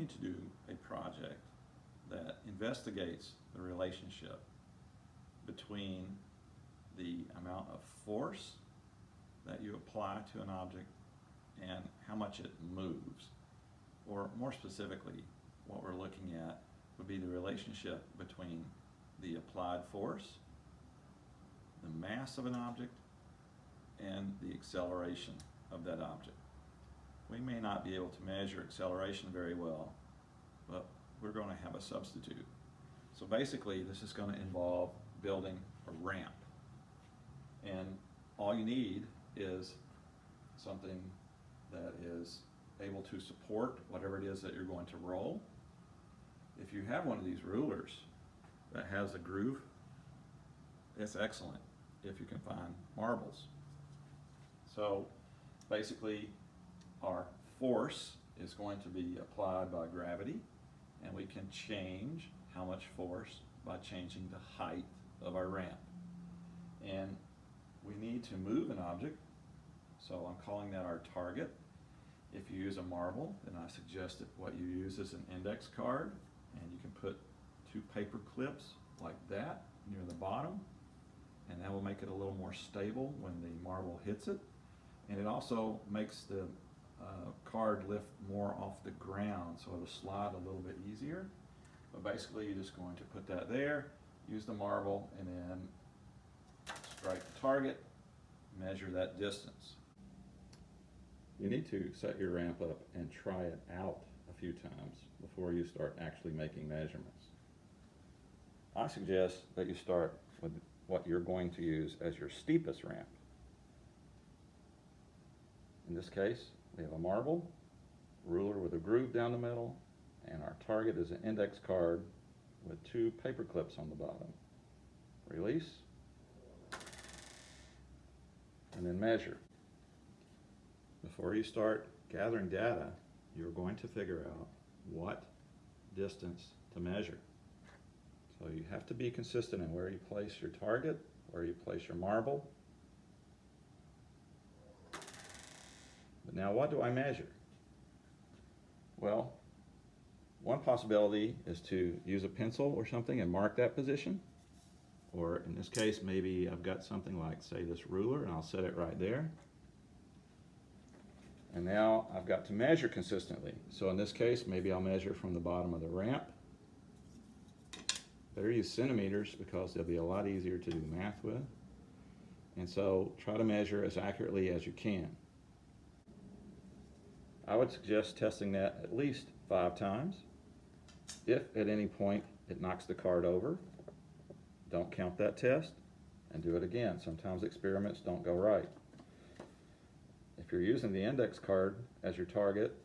you to do a project that investigates the relationship between the amount of force that you apply to an object and how much it moves. Or more specifically, what we're looking at would be the relationship between the applied force, the mass of an object, and the acceleration of that object. We may not be able to measure acceleration very well, but we're going to have a substitute. So basically, this is going to involve building a ramp. And all you need is something that is able to support whatever it is that you're going to roll. If you have one of these rulers that has a groove, it's excellent if you can find marbles. So basically, our force is going to be applied by gravity, and we can change how much force by changing the height of our ramp. And we need to move an object, so I'm calling that our target. If you use a marble, then I suggest that what you use is an index card, and you can put 2 paper clips like that near the bottom, and that will make it a little more stable when the marble hits it. And it also makes the card lift more off the ground, so it'll slide a little bit easier. But basically, you're just going to put that there, use the marble, and then strike the target, measure that distance. You need to set your ramp up and try it out a few times before you start actually making measurements. I suggest that you start with what you're going to use as your steepest ramp. In this case, we have a marble, ruler with a groove down the middle, and our target is an index card with 2 paper clips on the bottom. Release, and then measure. Before you start gathering data, you're going to figure out what distance to measure. So you have to be consistent in where you place your target, where you place your marble. But now, what do I measure? Well, one possibility is to use a pencil or something and mark that position. Or in this case, maybe I've got something like, say, this ruler, and I'll set it right there. And now I've got to measure consistently. So in this case, maybe I'll measure from the bottom of the ramp. Better use centimeters because they'll be a lot easier to do math with. And so try to measure as accurately as you can. I would suggest testing that at least 5 times. If at any point it knocks the card over, don't count that test and do it again. Sometimes experiments don't go right. If you're using the index card as your target,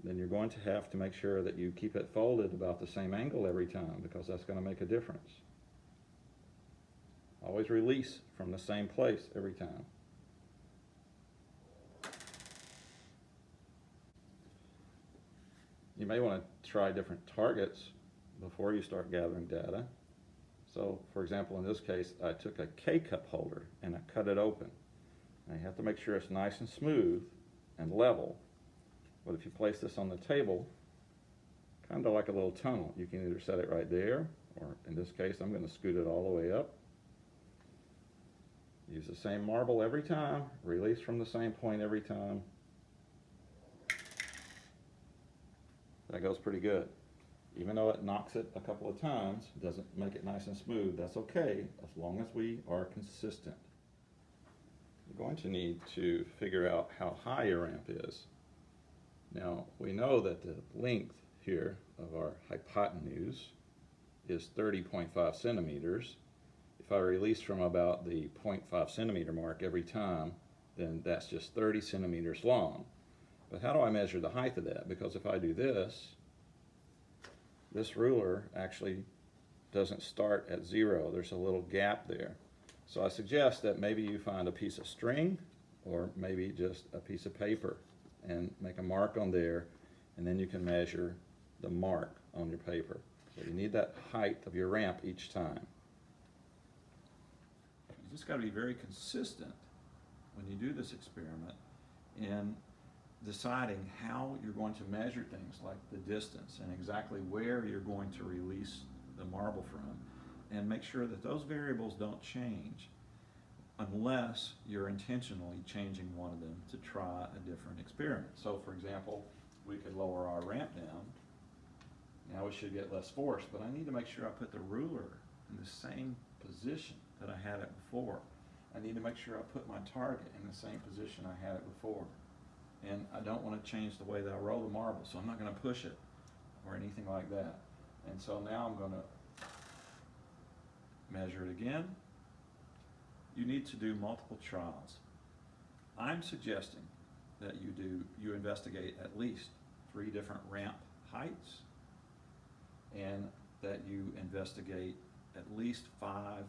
then you're going to have to make sure that you keep it folded about the same angle every time, because that's going to make a difference. Always release from the same place every time. You may want to try different targets before you start gathering data. So, for example, in this case, I took a K-cup holder and I cut it open. Now you have to make sure it's nice and smooth and level. But if you place this on the table, kind of like a little tunnel, you can either set it right there, or in this case, I'm going to scoot it all the way up. Use the same marble every time, release from the same point every time. That goes pretty good. Even though it knocks it a couple of times, it doesn't make it nice and smooth. That's okay, as long as we are consistent. You're going to need to figure out how high your ramp is. Now, we know that the length here of our hypotenuse is 30.5 centimeters. If I release from about the 0.5 centimeter mark every time, then that's just 30 centimeters long. But how do I measure the height of that? Because if I do this, this ruler actually doesn't start at 0. There's a little gap there. So I suggest that maybe you find a piece of string or maybe just a piece of paper and make a mark on there, and then you can measure the mark on your paper. So you need that height of your ramp each time. You just got to be very consistent when you do this experiment in deciding how you're going to measure things like the distance and exactly where you're going to release the marble from, and make sure that those variables don't change unless you're intentionally changing one of them to try a different experiment. So for example, we could lower our ramp down. Now we should get less force, but I need to make sure I put the ruler in the same position that I had it before. I need to make sure I put my target in the same position I had it before. And I don't want to change the way that I roll the marble, so I'm not going to push it or anything like that. And so now I'm going to measure it again. You need to do multiple trials. I'm suggesting that you investigate at least 3 different ramp heights, and that you investigate at least 5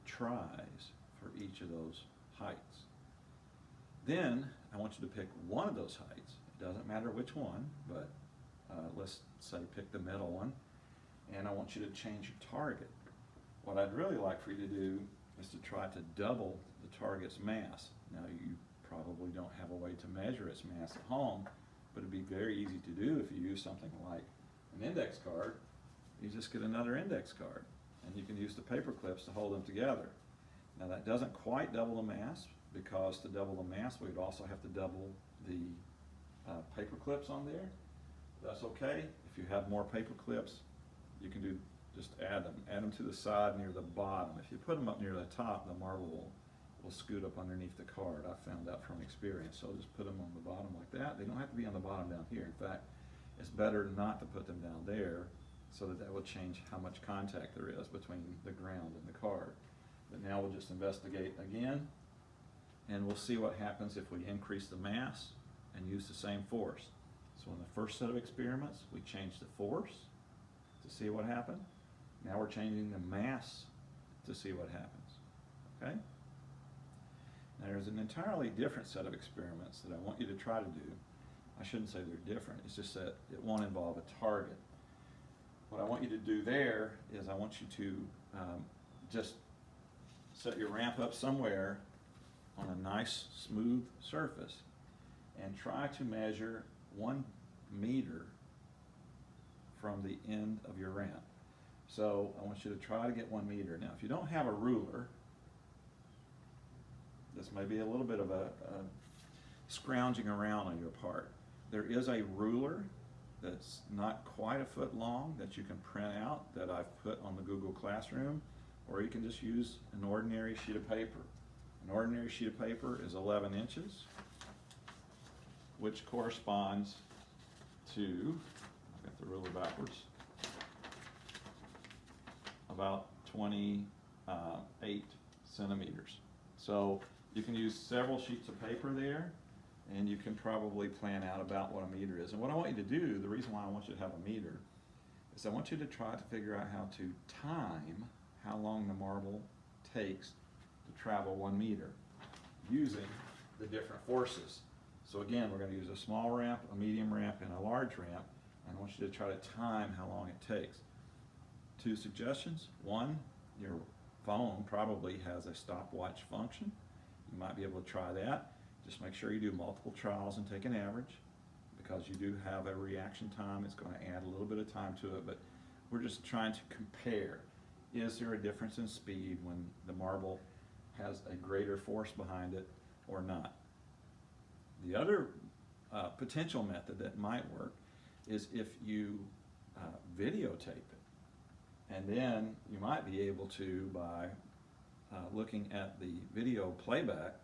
tries for each of those heights. Then I want you to pick one of those heights. It doesn't matter which one, but let's say pick the middle one, and I want you to change your target. What I'd really like for you to do is to try to double the target's mass. Now you probably don't have a way to measure its mass at home, but it'd be very easy to do if you use something like an index card. You just get another index card, and you can use the paper clips to hold them together. Now that doesn't quite double the mass, because to double the mass we'd also have to double the paper clips on there. That's okay. If you have more paper clips, you can just add them to the side near the bottom. If you put them up near the top, the marble will scoot up underneath the card. I found that from experience. So just put them on the bottom like that. They don't have to be on the bottom down here. In fact, it's better not to put them down there, so that will change how much contact there is between the ground and the card. But now we'll just investigate again, and we'll see what happens if we increase the mass and use the same force. So in the first set of experiments, we changed the force to see what happened. Now we're changing the mass to see what happens, okay? Now there's an entirely different set of experiments that I want you to try to do. I shouldn't say they're different, it's just that it won't involve a target. What I want you to do there is I want you to just set your ramp up somewhere on a nice smooth surface and try to measure 1 meter from the end of your ramp. So I want you to try to get 1 meter. Now if you don't have a ruler, this may be a little bit of a scrounging around on your part. There is a ruler that's not quite a foot long that you can print out that I've put on the Google Classroom, or you can just use an ordinary sheet of paper. An ordinary sheet of paper is 11 inches, which corresponds to, I've got the ruler backwards, about 28 centimeters. So you can use several sheets of paper there, and you can probably plan out about what a meter is. And what I want you to do, the reason why I want you to have a meter, is I want you to try to figure out how to time how long the marble takes to travel 1 meter using the different forces. So again, we're going to use a small ramp, a medium ramp, and a large ramp, and I want you to try to time how long it takes. 2 suggestions. 1, your phone probably has a stopwatch function. You might be able to try that. Just make sure you do multiple trials and take an average, because you do have a reaction time. It's going to add a little bit of time to it, but we're just trying to compare. Is there a difference in speed when the marble has a greater force behind it or not? The other potential method that might work is if you videotape it, and then you might be able to, by looking at the video playback,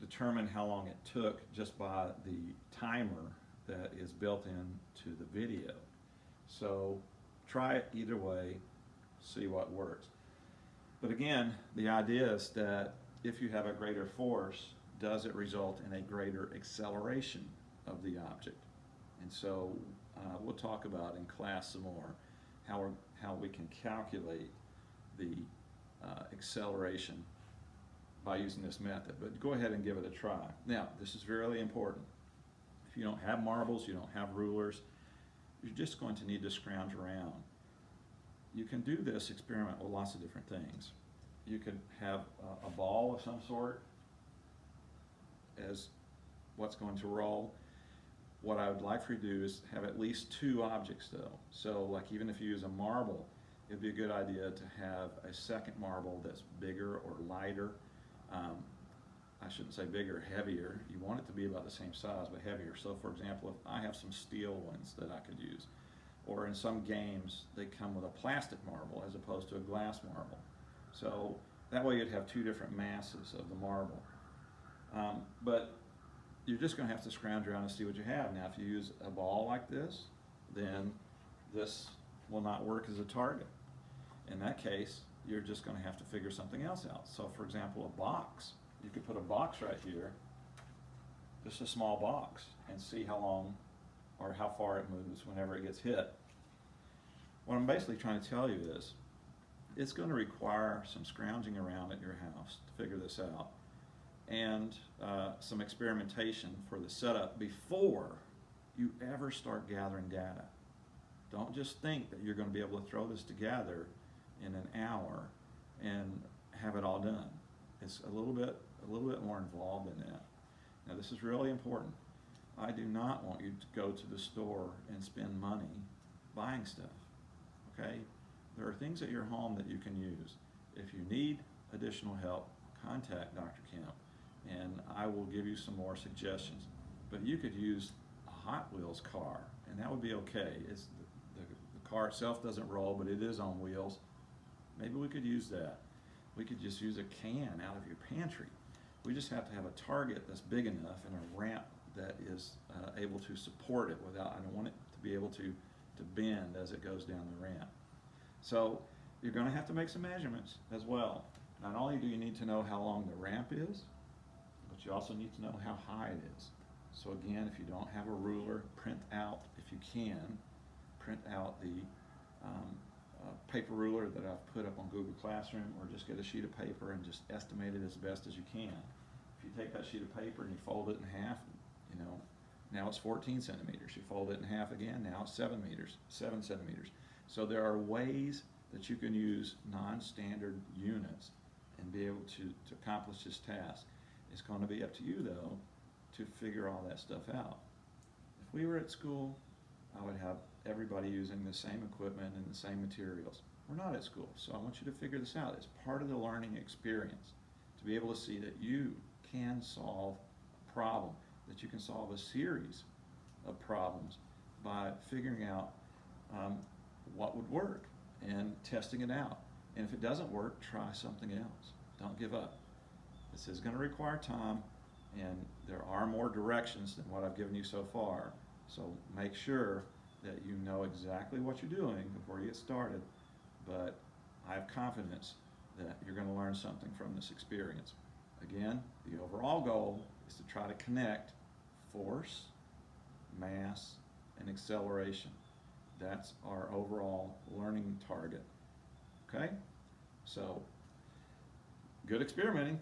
determine how long it took just by the timer that is built into the video. So try it either way, see what works. But again, the idea is that if you have a greater force, does it result in a greater acceleration of the object? And so we'll talk about in class some more how we can calculate the acceleration by using this method. But go ahead and give it a try. Now, this is really important. If you don't have marbles, you don't have rulers, you're just going to need to scrounge around. You can do this experiment with lots of different things. You could have a ball of some sort as what's going to roll. what I would like for you to do is have at least 2 objects though. So like even if you use a marble, it'd be a good idea to have a second marble that's bigger or lighter. I shouldn't say bigger, heavier. You want it to be about the same size, but heavier. So for example, if I have some steel ones that I could use, or in some games, they come with a plastic marble as opposed to a glass marble. So that way you'd have 2 different masses of the marble. But you're just gonna have to scrounge around and see what you have. Now, if you use a ball like this, then this will not work as a target. In that case, you're just gonna have to figure something else out. So for example, a box. You could put a box right here, just a small box, and see how long or how far it moves whenever it gets hit. What I'm basically trying to tell you is, it's going to require some scrounging around at your house to figure this out, and some experimentation for the setup before you ever start gathering data. Don't just think that you're going to be able to throw this together in an hour and have it all done. It's a little bit more involved in that. Now, this is really important. I do not want you to go to the store and spend money buying stuff, okay? There are things at your home that you can use. If you need additional help, contact Dr. Kemp, and I will give you some more suggestions. But you could use a Hot Wheels car, and that would be okay. The car itself doesn't roll, but it is on wheels. Maybe we could use that. We could just use a can out of your pantry. We just have to have a target that's big enough and a ramp that is able to support it without, I don't want it to be able to bend as it goes down the ramp. So you're going to have to make some measurements as well. Not only do you need to know how long the ramp is, but you also need to know how high it is. So again, if you don't have a ruler, print out, if you can, print out the paper ruler that I've put up on Google Classroom, or just get a sheet of paper and just estimate it as best as you can. If you take that sheet of paper and you fold it in half, you know, now it's 14 centimeters. You fold it in half again, now it's 7 centimeters. So there are ways that you can use non-standard units and be able to accomplish this task. It's going to be up to you, though, to figure all that stuff out. If we were at school, I would have everybody using the same equipment and the same materials. We're not at school, so I want you to figure this out. It's part of the learning experience to be able to see that you can solve a problem, that you can solve a series of problems by figuring out what would work and testing it out. And if it doesn't work, try something else. Don't give up. This is going to require time, and there are more directions than what I've given you so far. So make sure that you know exactly what you're doing before you get started, but I have confidence that you're going to learn something from this experience. Again, the overall goal is to try to connect force, mass, and acceleration. That's our overall learning target. Okay? So, good experimenting.